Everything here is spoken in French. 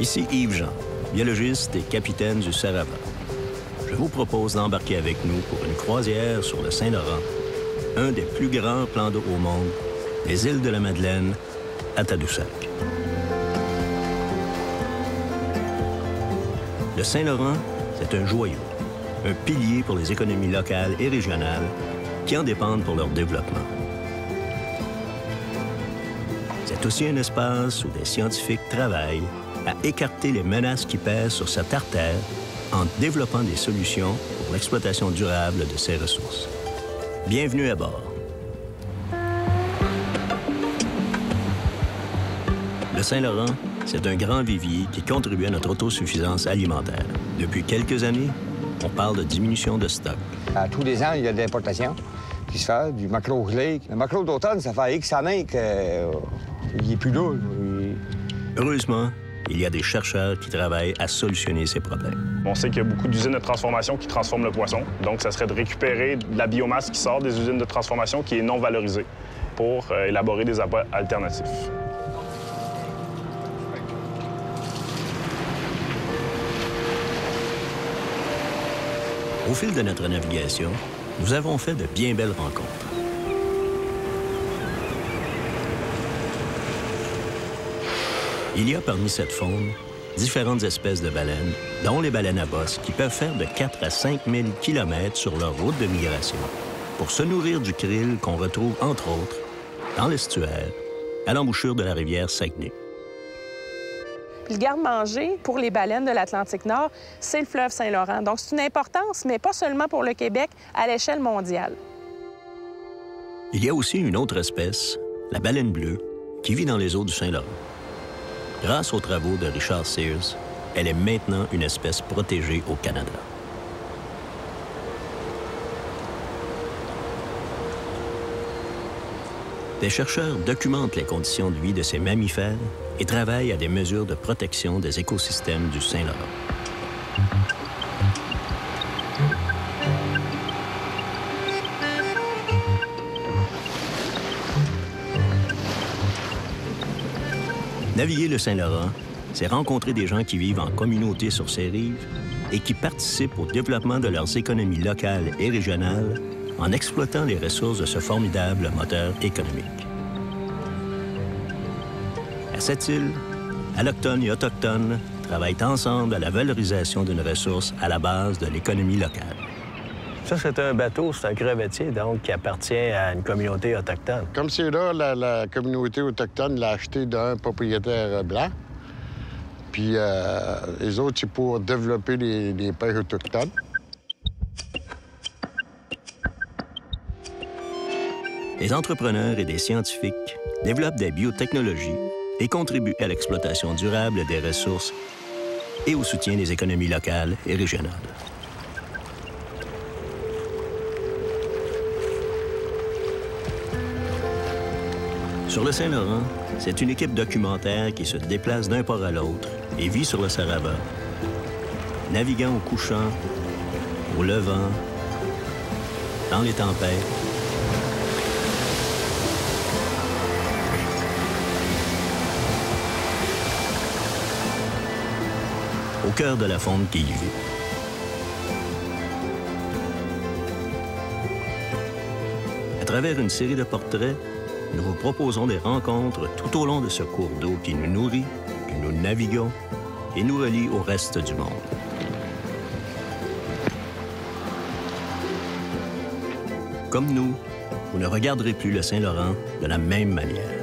Ici Yves Jean, biologiste et capitaine du Sarava. Je vous propose d'embarquer avec nous pour une croisière sur le Saint-Laurent, un des plus grands plans d'eau au monde, les îles de la Madeleine à Tadoussac. Le Saint-Laurent, c'est un joyau, un pilier pour les économies locales et régionales qui en dépendent pour leur développement. C'est aussi un espace où des scientifiques travaillent à écarter les menaces qui pèsent sur cette artère en développant des solutions pour l'exploitation durable de ses ressources. Bienvenue à bord. Le Saint-Laurent, c'est un grand vivier qui contribue à notre autosuffisance alimentaire. Depuis quelques années, on parle de diminution de stock. À tous les ans, il y a de l'importation qui se fait, du maquereau gelé. Le maquereau d'automne, ça fait X années qu'il n'est plus là. Heureusement, il y a des chercheurs qui travaillent à solutionner ces problèmes. On sait qu'il y a beaucoup d'usines de transformation qui transforment le poisson. Donc, ça serait de récupérer de la biomasse qui sort des usines de transformation qui est non valorisée pour élaborer des appâts alternatifs. Au fil de notre navigation, nous avons fait de bien belles rencontres. Il y a parmi cette faune différentes espèces de baleines, dont les baleines à bosse, qui peuvent faire de 4 à 5 000 km sur leur route de migration pour se nourrir du krill qu'on retrouve, entre autres, dans l'estuaire, à l'embouchure de la rivière Saguenay. Puis le garde-manger pour les baleines de l'Atlantique Nord, c'est le fleuve Saint-Laurent. Donc, c'est une importance, mais pas seulement pour le Québec, à l'échelle mondiale. Il y a aussi une autre espèce, la baleine bleue, qui vit dans les eaux du Saint-Laurent. Grâce aux travaux de Richard Sears, elle est maintenant une espèce protégée au Canada. Des chercheurs documentent les conditions de vie de ces mammifères et travaillent à des mesures de protection des écosystèmes du Saint-Laurent. Naviguer le Saint-Laurent, c'est rencontrer des gens qui vivent en communauté sur ces rives et qui participent au développement de leurs économies locales et régionales en exploitant les ressources de ce formidable moteur économique. À cette île, allochtones et autochtones travaillent ensemble à la valorisation d'une ressource à la base de l'économie locale. Ça, c'est un bateau, c'est un crevettier, donc, qui appartient à une communauté autochtone. Comme c'est là, la communauté autochtone l'a acheté d'un propriétaire blanc. Puis les autres, c'est pour développer les pêches autochtones. Des entrepreneurs et des scientifiques développent des biotechnologies et contribuent à l'exploitation durable des ressources et au soutien des économies locales et régionales. Sur le Saint-Laurent, c'est une équipe documentaire qui se déplace d'un port à l'autre et vit sur le Sarava, naviguant au couchant, au levant, dans les tempêtes, au cœur de la faune qui y vit. À travers une série de portraits, nous vous proposons des rencontres tout au long de ce cours d'eau qui nous nourrit, que nous naviguons et nous relie au reste du monde. Comme nous, vous ne regarderez plus le Saint-Laurent de la même manière.